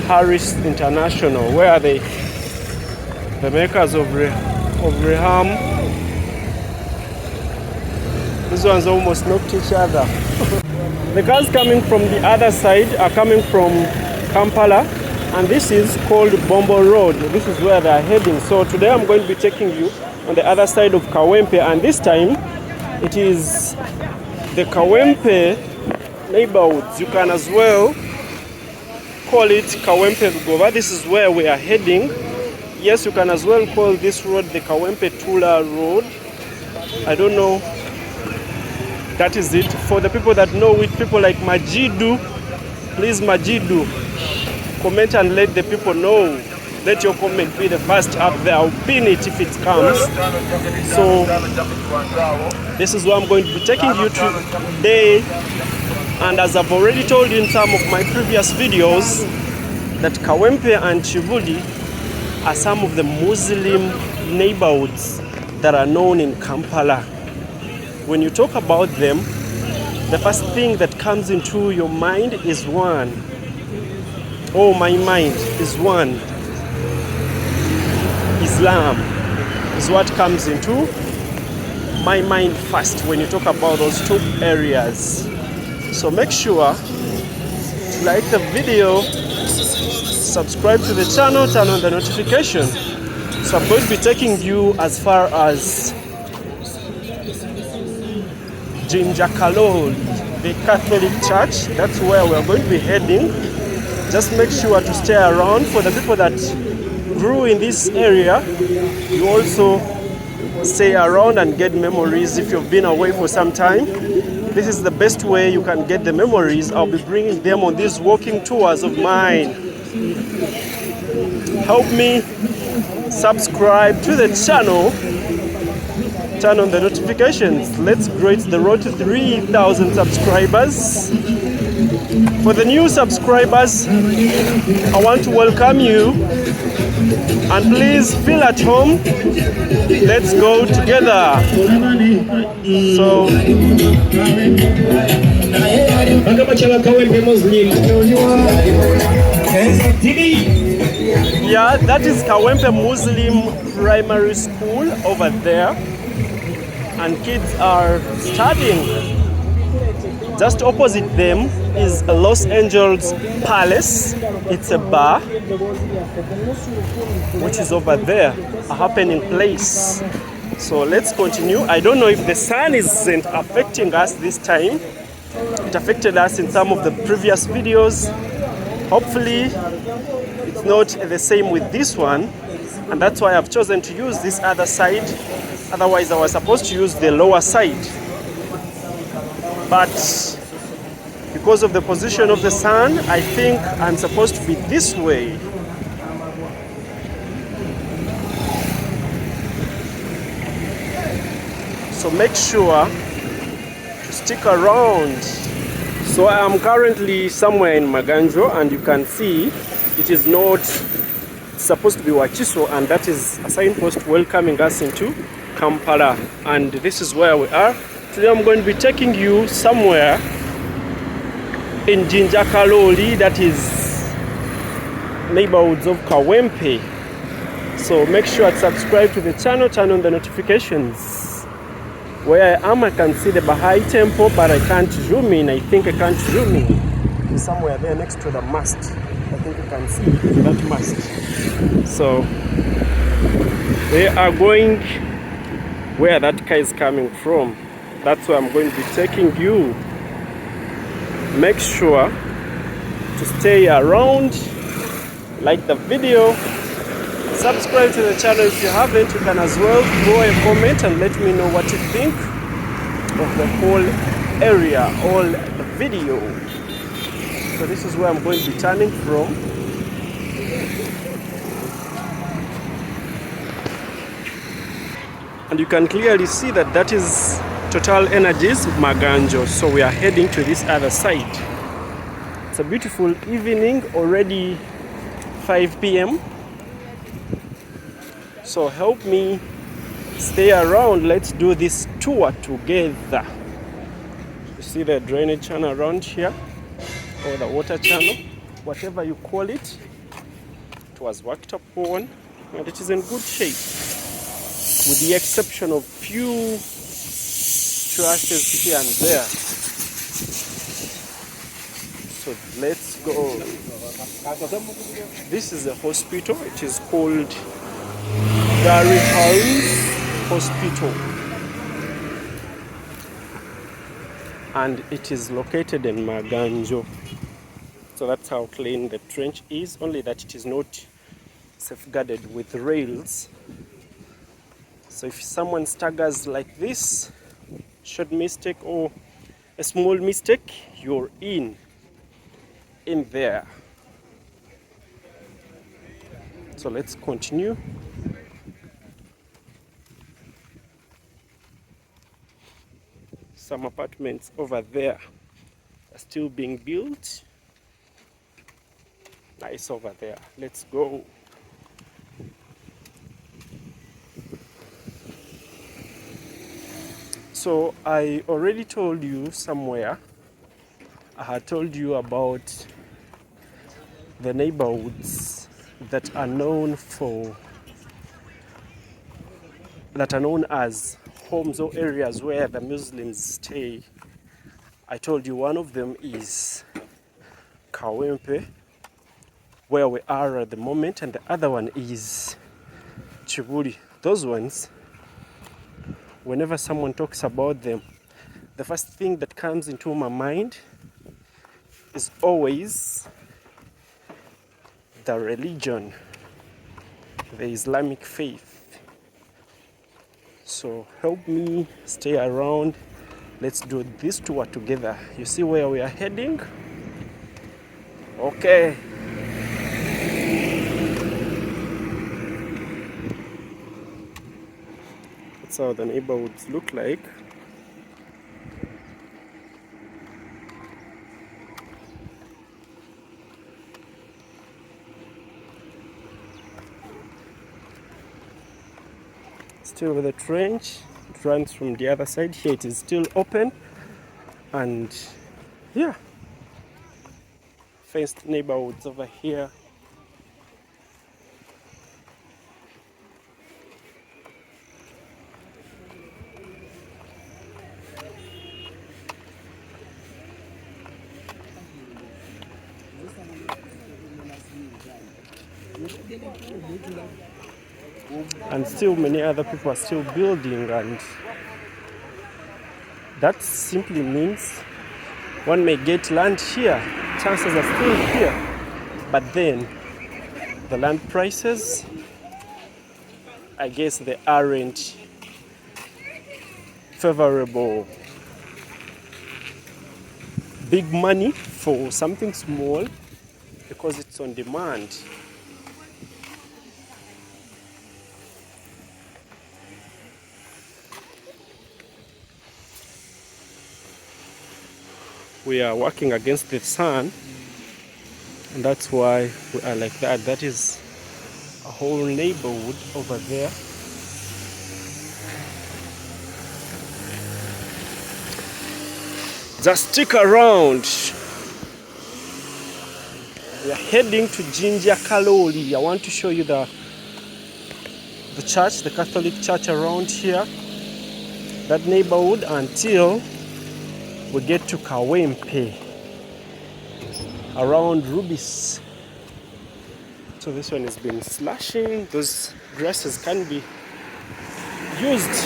Harris International, where are they? The makers of Reham. These ones almost knocked each other. The cars coming from the other side are coming from Kampala, and this is called Bombo Road. This is where they are heading. So today I'm going to be taking you on the other side of Kawempe, and this time it is the Kawempe neighborhoods. You can as well call it Kawempe Lugoba. This is where we are heading. Yes, you can as well call this road the Kawempe Tula Road. I don't know. That is it. For the people that know it, people like Majidu, please Majidu, comment and let the people know. Let your comment be the first up there. I'll pin it if it comes. So this is where I'm going to be taking you to today. And as I've already told you in some of my previous videos, that Kawempe and Chibudi are some of the Muslim neighborhoods that are known in Kampala. When you talk about them, the first thing that comes into your mind is one. Oh, my mind is one. Islam is what comes into my mind first when you talk about those two areas. So make sure to like the video, subscribe to the channel, turn on the notification. So I'm going to be taking you as far as Jinjakalol, the Catholic Church. That's where we're going to be heading. Just make sure to stay around. For the people that grew in this area, you also stay around and get memories if you've been away for some time. This is the best way you can get the memories. I'll be bringing them on these walking tours of mine. Help me subscribe to the channel. Turn on the notifications. Let's grow the road to 3,000 subscribers. For the new subscribers, I want to welcome you. And please feel at home. Let's go together. So, yeah, that is Kawempe Muslim Primary School over there. And kids are studying. Just opposite them is a Los Angeles Palace. It's a bar, which is over there, a happening place. So let's continue. I don't know if the sun isn't affecting us this time. It affected us in some of the previous videos. Hopefully, it's not the same with this one. And that's why I've chosen to use this other side. Otherwise, I was supposed to use the lower side. But because of the position of the sun, I think I'm supposed to be this way. So make sure to stick around. So I am currently somewhere in Maganjo, and you can see it is not supposed to be Wachiso, and that is a signpost welcoming us into Kampala. And this is where we are. Today I'm going to be taking you somewhere in Jinjakaloli, that is neighborhoods of Kawempe. So make sure to subscribe to the channel, turn on the notifications. Where I am, I can see the Baha'i temple, but I can't zoom in. I think I can't zoom in. It's somewhere there next to the mast. I think you can see that mast. So they are going where that car is coming from. That's where I'm going to be taking you. Make sure to stay around, like the video, subscribe to the channel if you haven't. You can as well throw a comment and let me know what you think of the whole area, all the video. So this is where I'm going to be turning from. And you can clearly see that that is Total Energies Maganjo. So we are heading to this other side. It's a beautiful evening, already 5 p.m. So help me stay around. Let's do this tour together. You see the drainage channel around here, or the water channel. whatever you call it. It was worked upon and it is in good shape, with the exception of few scratches here and there. So let's go. This is a hospital. It is called Dari Hospital, and it is located in Maganjo. So that's how clean the trench is, only that it is not safeguarded with rails. So if someone staggers like this, short mistake or a small mistake, you're in there. So let's continue. Some apartments over there are still being built. Nice over there. Let's go. So I already told you somewhere, I had told you about the neighborhoods that are known as homes or areas where the Muslims stay. I told you one of them is Kawempe, where we are at the moment, and the other one is Chiburi. Those ones, whenever someone talks about them, the first thing that comes into my mind is always the religion, the Islamic faith. So help me stay around. Let's do this tour together. You see where we are heading? Okay. That's how the neighborhoods look like. Still with the trench, it runs from the other side. Here it is still open, and yeah, fenced neighborhoods over here. And still many other people are still building, and that simply means one may get land here. Chances are still here, but then the land prices, I guess they aren't favorable. Big money for something small because it's on demand. We are working against the sun, and that's why we are like that. That is a whole neighborhood over there. Just stick around. We are heading to Jinja Kaloli. I want to show you the church, the Catholic church around here, that neighborhood, until we get to Kawempe, around Rubis. So this one has been slashing. Those grasses can be used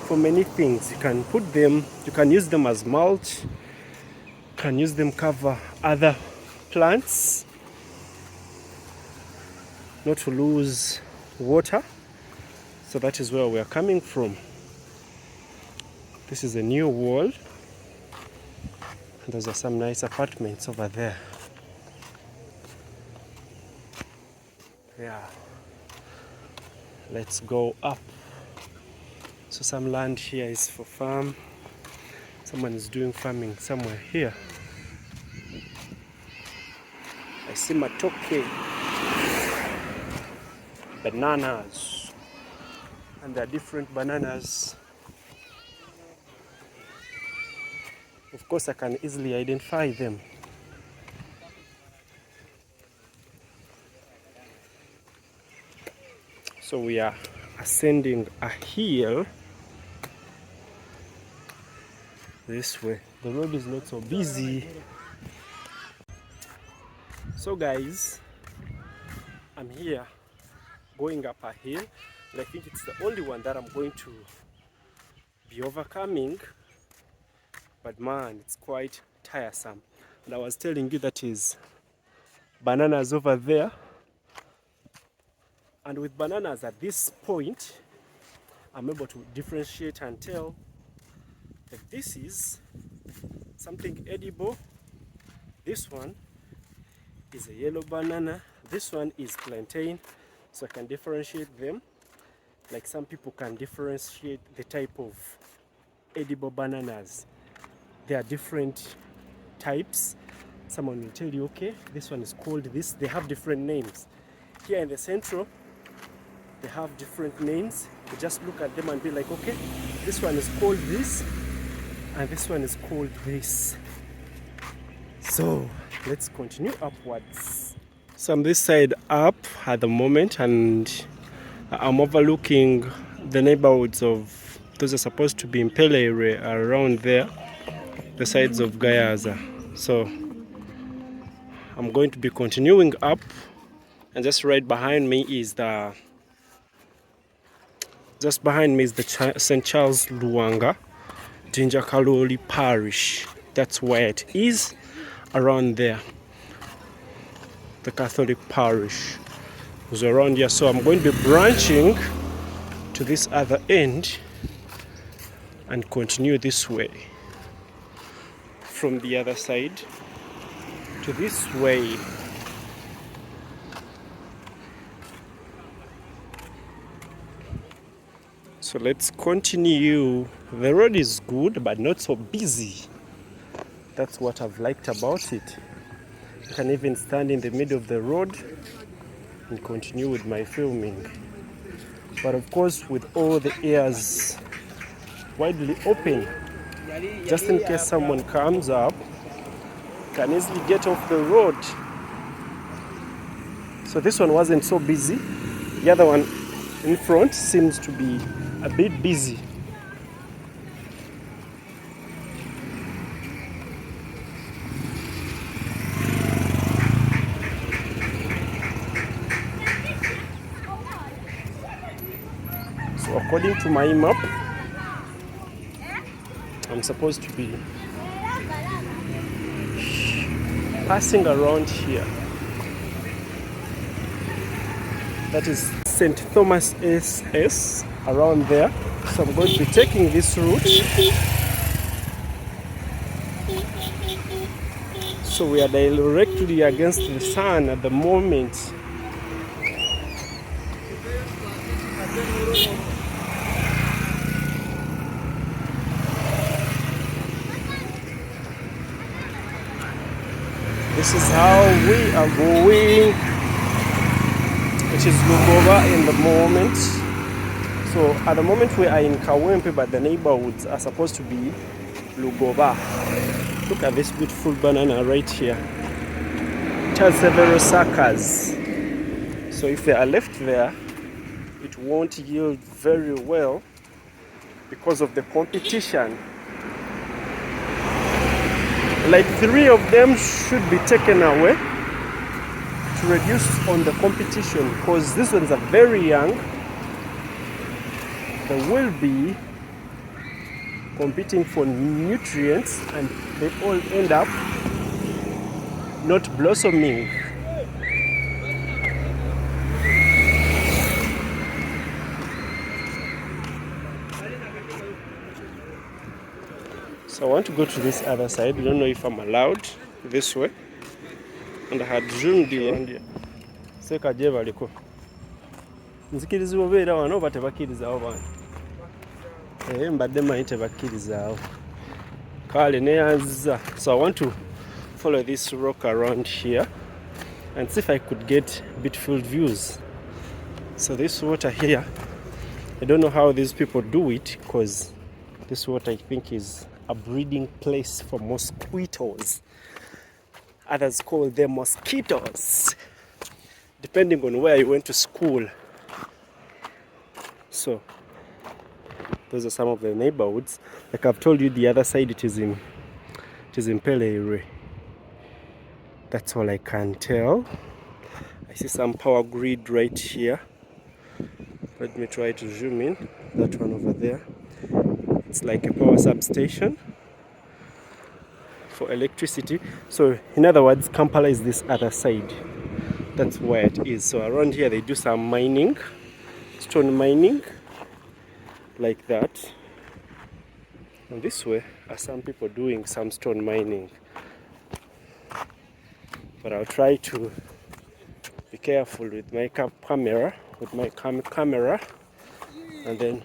for many things. You can put them, you can use them as mulch, you can use them cover other plants, not to lose water. So that is where we are coming from. This is a new wall. Those are some nice apartments over there. Yeah. Let's go up. So some land here is for farm. Someone is doing farming somewhere here. I see matoke, bananas, and there are different bananas. Of course, I can easily identify them. So we are ascending a hill this way. The road is not so busy. So guys, I'm here going up a hill, and I think it's the only one that I'm going to be overcoming, but man, it's quite tiresome. And I was telling you that is bananas over there, and with bananas at this point I'm able to differentiate and tell if this is something edible. This one is a yellow banana, this one is plantain, so I can differentiate them like some people can differentiate the type of edible bananas. There are different types. Someone will tell you, okay, this one is called this. They have different names. Here in the central, they have different names. You just look at them and be like, okay, this one is called this, and this one is called this. So let's continue upwards. So I'm this side up at the moment, and I'm overlooking the neighborhoods of those are supposed to be in Pelere around there, the sides of Gayaza. So I'm going to be continuing up, and just right behind me is the St. Charles Luanga Jinja Kaloli Parish. That's where it is, around there. The Catholic parish is around here. So I'm going to be branching to this other end and continue this way from the other side to this way. So let's continue. The road is good but not so busy. That's what I've liked about it. I can even stand in the middle of the road and continue with my filming. But of course, with all the areas widely open, just in case someone comes up, can easily get off the road. So this one wasn't so busy. The other one in front seems to be a bit busy. So according to my map, I'm supposed to be passing around here. That is St. Thomas SS, around there. So I'm going to be taking this route. So we are directly against the sun at the moment. This is how we are going. It is Lugoba in the moment. So at the moment we are in Kawempe, but the neighborhoods are supposed to be Lugoba. Look at this beautiful banana right here. It has several suckers. So if they are left there, it won't yield very well because of the competition. Like 3 of them should be taken away to reduce on the competition, because these ones are very young. They will be competing for nutrients and they all end up not blossoming. So I want to go to this other side. I don't know if I'm allowed this way. And I had zoomed in. Seka je baliko. Nzikiriza obeera wano oba tebakkirizawo bana. Mbadde manyi tebakkirizawo. Kale neyanziza. So I want to follow this rock around here and see if I could get beautiful views. So this water here, I don't know how these people do it, because this water I think is a breeding place for mosquitoes. Others call them mosquitoes, depending on where you went to school. So those are some of the neighborhoods. Like I've told you, the other side it is in Peleire. That's all I can tell. I see some power grid right here. Let me try to zoom in. That one over there. It's like a power substation for electricity. So in other words, Kampala is this other side. That's where it is. So around here they do some mining, stone mining, like that. And this way are some people doing some stone mining. But I'll try to be careful with my camera, and then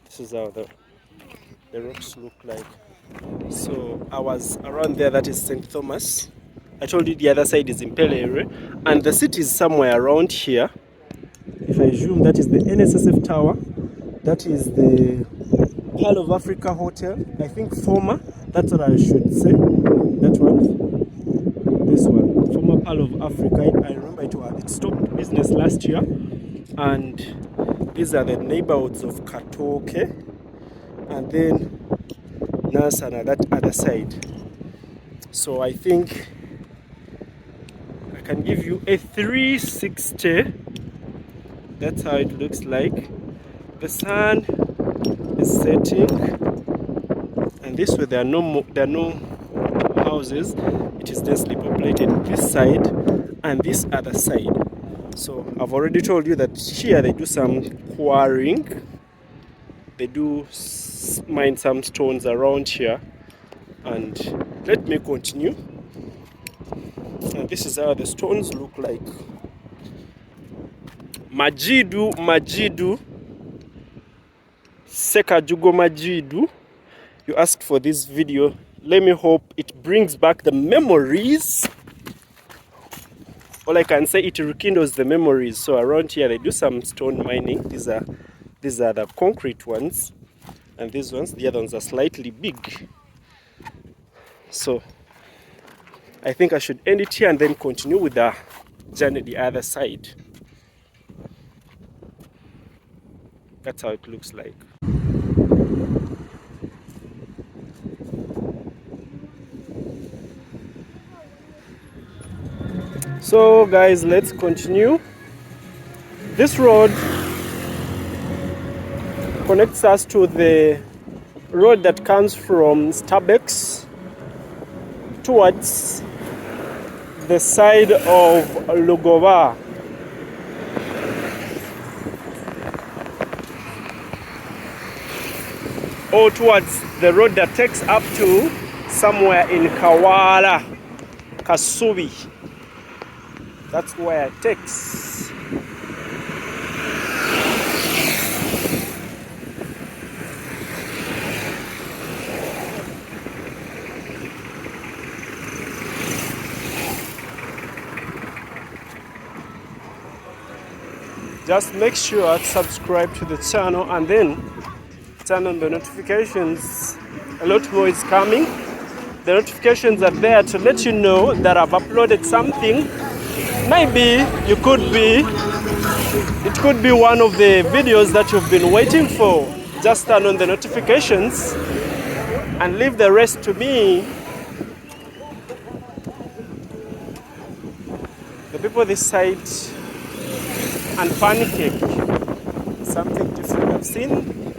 this is how the rocks look like. So I was around there, that is St. Thomas. I told you the other side is in Peleire, and the city is somewhere around here. If I zoom, that is the NSSF Tower, that is the Pearl of Africa Hotel, I think former, that's what I should say, that one, this one, former Pearl of Africa. I remember it stopped business last year, and these are the neighborhoods of Katoke, and then Nasana, that other side. So I think I can give you a 360. That's how it looks like. The sun is setting, and this way there are no houses. It is densely populated this side and this other side. So I've already told you that here they do some quarrying. They do mine some stones around here, and let me continue. And this is how the stones look like. Majidu Sekajugo Majidu, you asked for this video. Let me hope it brings back the memories. All I can say, it rekindles the memories. So around here they do some stone mining. These are the concrete ones, and these ones, the other ones are slightly big. So I think I should end it here and then continue with the journey the other side. That's how it looks like. So guys, let's continue. This road connects us to the road that comes from Starbucks towards the side of Lugoba. Or towards the road that takes up to somewhere in Kawala, Kasubi. That's where it takes. Just make sure to subscribe to the channel and then turn on the notifications. A lot more is coming. The notifications are there to let you know that I've uploaded something. Maybe it could be one of the videos that you've been waiting for. Just turn on the notifications and leave the rest to me. The people this side, and pancake, something different. I've seen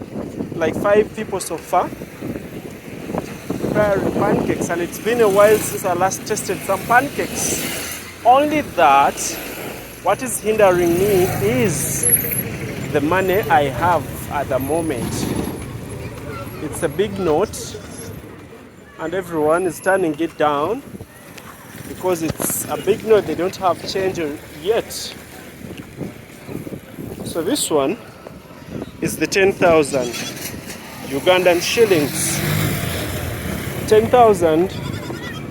like 5 people so far preparing pancakes, and it's been a while since I last tasted some pancakes. Only that, what is hindering me is the money I have at the moment. It's a big note, and everyone is turning it down because it's a big note. They don't have change yet. So this one is the 10,000 Ugandan shillings. 10,000.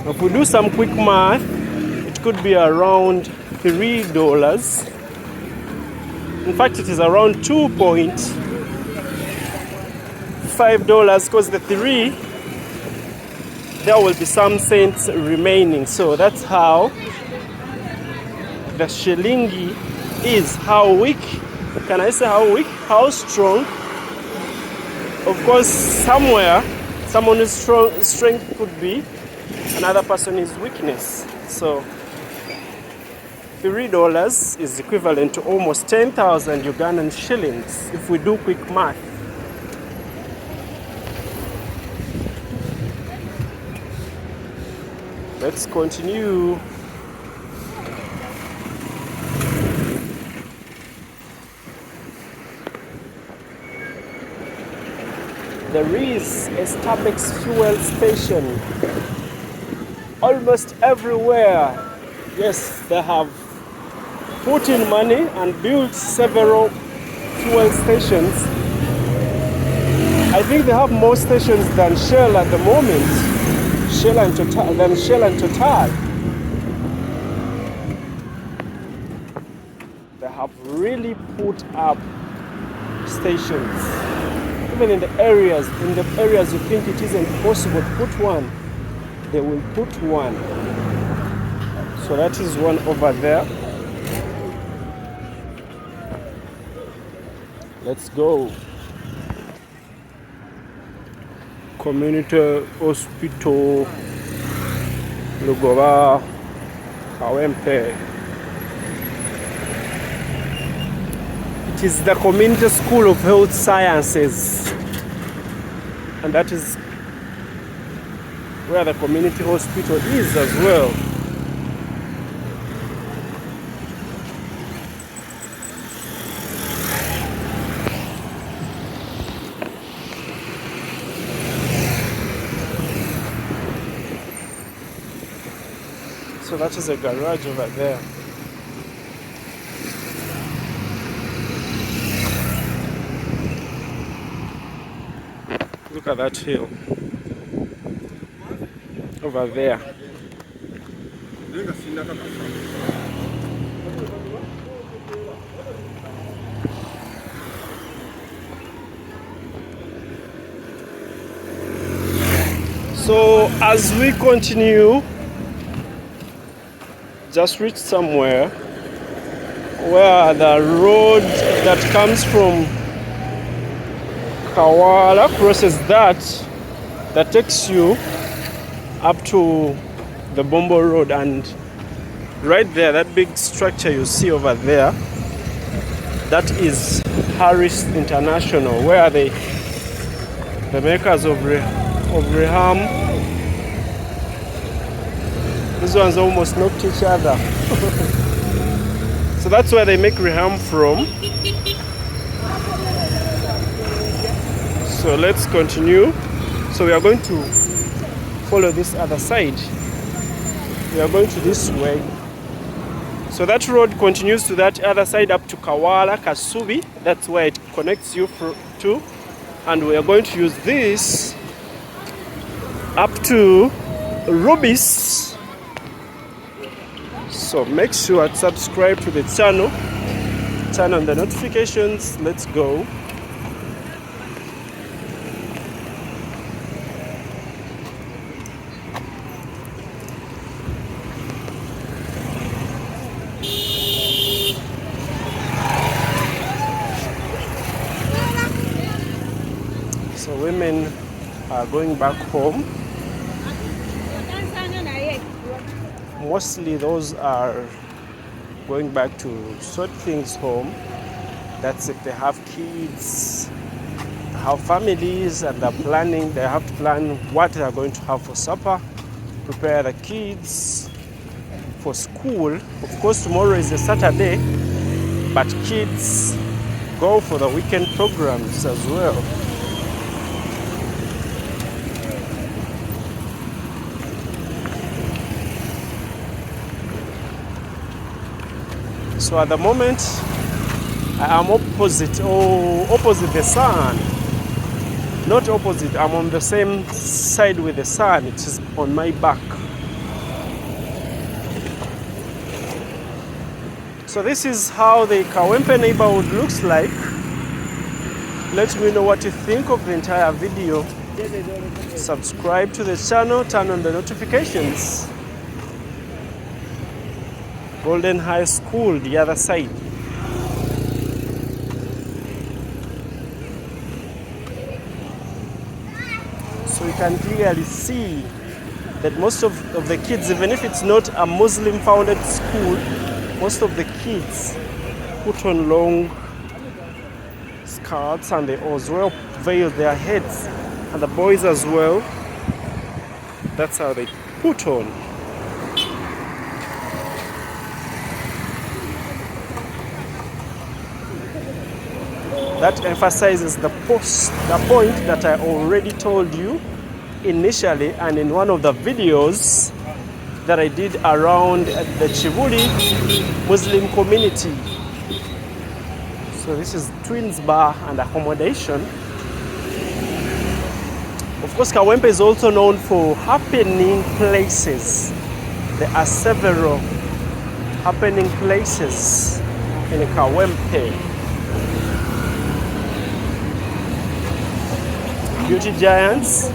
If we do some quick math, it could be around $3. In fact, it is around $2.5 because the 3, there will be some cents remaining. So that's how the shillingi is, how weak can I say how weak, how strong? Of course, somewhere, someone's strength could be another person's weakness. So $3 is equivalent to almost 10,000 Ugandan shillings if we do quick math. Let's continue. There is a Starbucks fuel station almost everywhere. Yes, they have put in money and built several fuel stations. I think they have more stations than Shell at the moment. Shell and Total. They have really put up stations. Even in the areas you think it isn't possible to put one, they will put one. So that is one over there. Let's go. Community Hospital, Lugoba, Kawempe. It is the Community School of Health Sciences, and that is where the community hospital is as well. So that is a garage over there. Look at that hill over there. So as we continue, just reach somewhere where the road that comes from Kawala crosses that takes you up to the Bombo Road, and right there, that big structure you see over there, that is Harris International, where the makers of Reham. These ones almost knocked each other. So that's where they make Reham from. So let's continue. So we are going to follow this other side. We are going to this way. So that road continues to that other side up to Kawala, Kasubi. That's where it connects you to. And we are going to use this up to Rubis. So make sure to subscribe to the channel. Turn on the notifications. Let's go. So women are going back home. Mostly those are going back to sort things home. That's if they have kids, have families, and they're planning. They have to plan what they are going to have for supper, prepare the kids for school. Of course, tomorrow is a Saturday, but kids go for the weekend programs as well. So at the moment, I am opposite the sun. Not opposite, I'm on the same side with the sun. It is on my back. So this is how the Kawempe neighborhood looks like. Let me know what you think of the entire video. Subscribe to the channel, turn on the notifications. Golden High School, the other side. can clearly see that most of the kids, even if it's not a Muslim founded school, most of the kids put on long skirts and they as well veil their heads, and the boys as well. That's how they put on. That emphasizes the point that I already told you initially and in one of the videos that I did around the Chivuli Muslim community. So this is Twins Bar and accommodation. Of course, Kawempe is also known for happening places. There are several happening places in Kawempe. Beauty giants.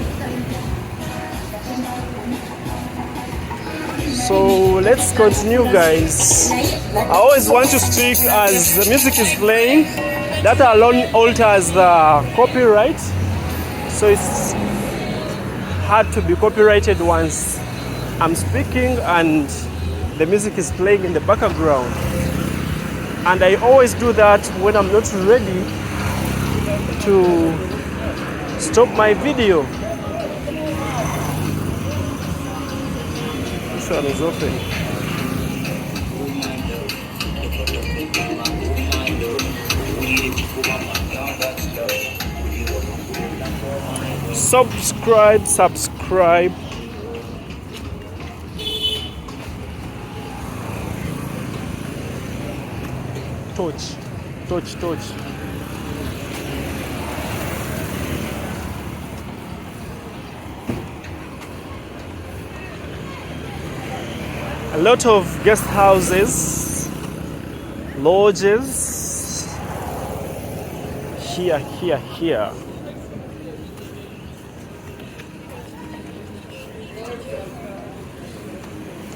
So let's continue, guys. I always want to speak as the music is playing. That alone alters the copyright. So it's hard to be copyrighted once I'm speaking and the music is playing in the background. And I always do that when I'm not ready to stop my video. This one is open. Subscribe. Touch. A lot of guest houses, lodges, here.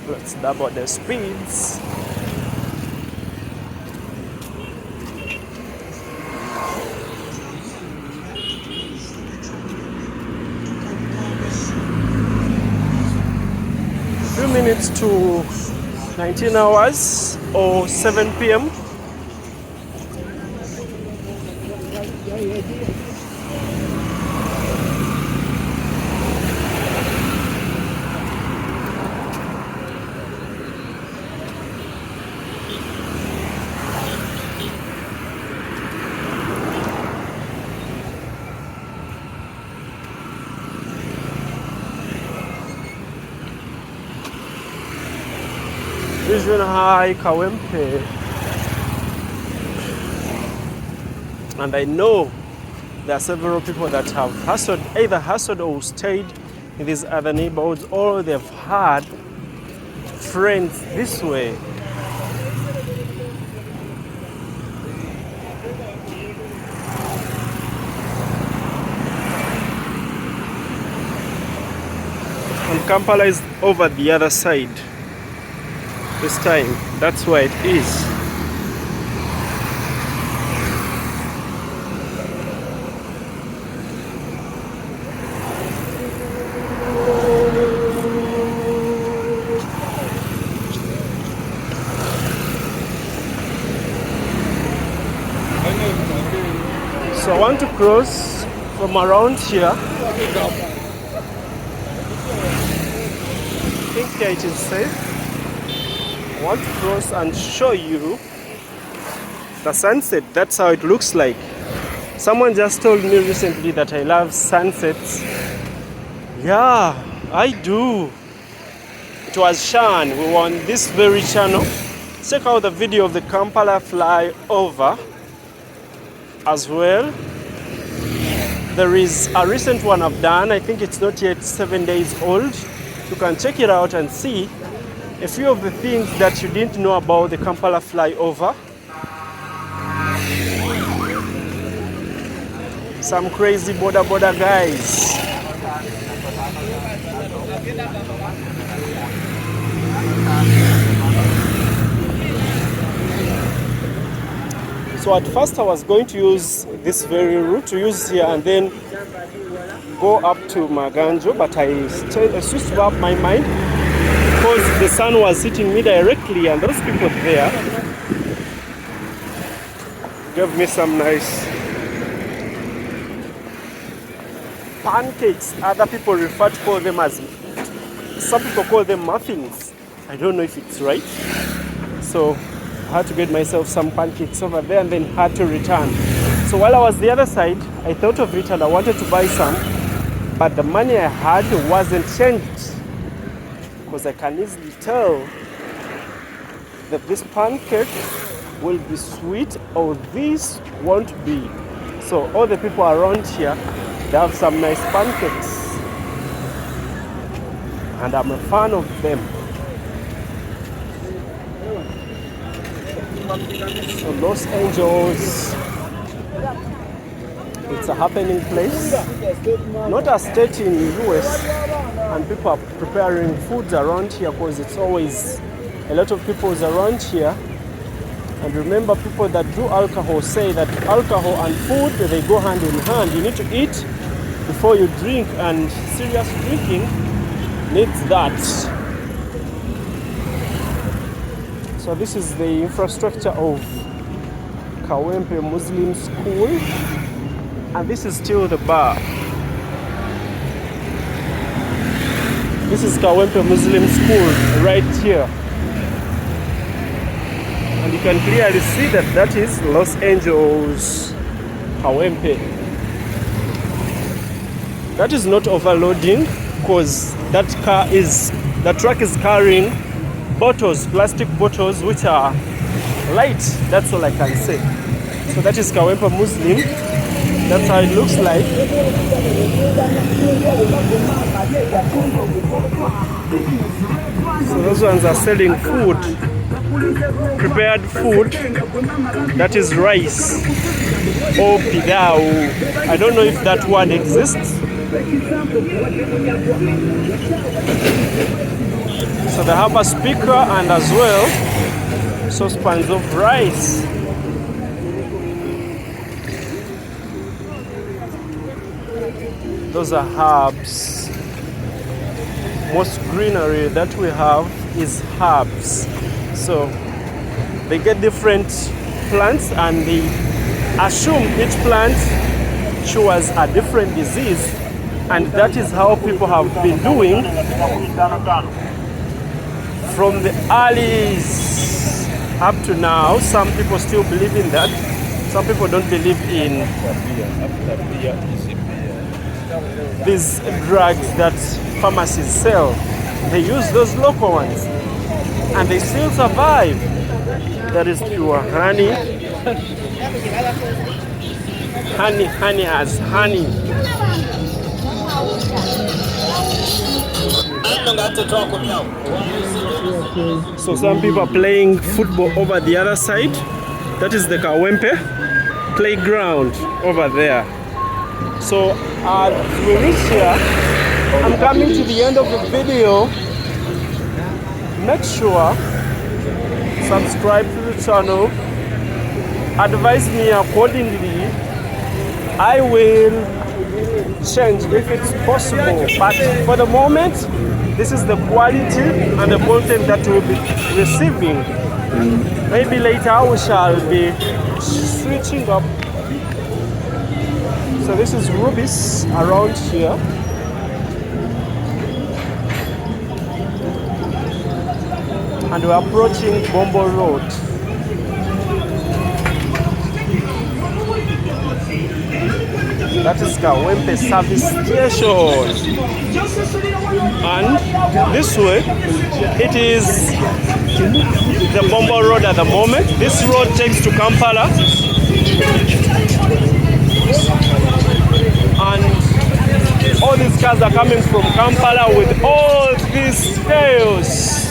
Let's double the speeds. Few minutes to 19 hours or 7 p.m. Vision High, Kawempe. And I know there are several people that have either hustled or stayed in these other neighborhoods, or they've had friends this way. And Kampala is over the other side. This time, that's where it is. So I want to cross from around here. I think here it is safe. I want to cross and show you the sunset. That's how it looks like. Someone just told me recently that I love sunsets. Yeah, I do. It was Shan. We were on this very channel. Check out the video of the Kampala flyover as well. There is a recent one I've done. I think it's not yet 7 days old. You can check it out and see a few of the things that you didn't know about the Kampala flyover. Some crazy border guys. So at first I was going to use this very route to use here and then go up to Maganjo, but I switched up my mind because the sun was hitting me directly, and those people there gave me some nice pancakes. Other people refer to call them as, some people call them muffins. I don't know if it's right. So I had to get myself some pancakes over there and then had to return. So while I was the other side, I thought of it and I wanted to buy some, but the money I had wasn't changed, because I can easily tell that this pancake will be sweet or this won't be. So all the people around here, they have some nice pancakes and I'm a fan of them. So Los Angeles, it's a happening place, not a state in the US, and people are preparing foods around here because it's always a lot of people around here. And remember, people that do alcohol say that alcohol and food, they go hand in hand. You need to eat before you drink, and serious drinking needs that. So this is the infrastructure of Kawempe Muslim School, and this is still the bar. This is Kawempe Muslim School right here. And you can clearly see that that is Los Angeles, Kawempe. That is not overloading because that truck is carrying bottles, plastic bottles, which are light. That's all I can say. So that is Kawempe Muslim. That's how it looks like. So those ones are selling food, prepared food, that is rice or pidao. I don't know if that word exists. So they have a speaker and as well saucepans of rice. Those are herbs. Most greenery that we have is herbs. So they get different plants and they assume each plant cures a different disease, and that is how people have been doing from the early up to now. Some people still believe in that. Some people don't believe in these drugs that pharmacies sell. They use those local ones and they still survive. That is pure honey. Honey as honey. So some people are playing football over the other side. That is the Kawempe playground over there. So as we reach here, I'm coming to the end of the video. Make sure subscribe to the channel, advise me accordingly. I will change if it's possible, but for the moment this is the quality and the content that we'll be receiving. Maybe later we shall be switching up. So this is Rubis around here. And we're approaching Bombo Road. That is Kawempe service station. And this way, it is the Bombo Road at the moment. This road takes to Kampala. And all these cars are coming from Kampala with all this chaos.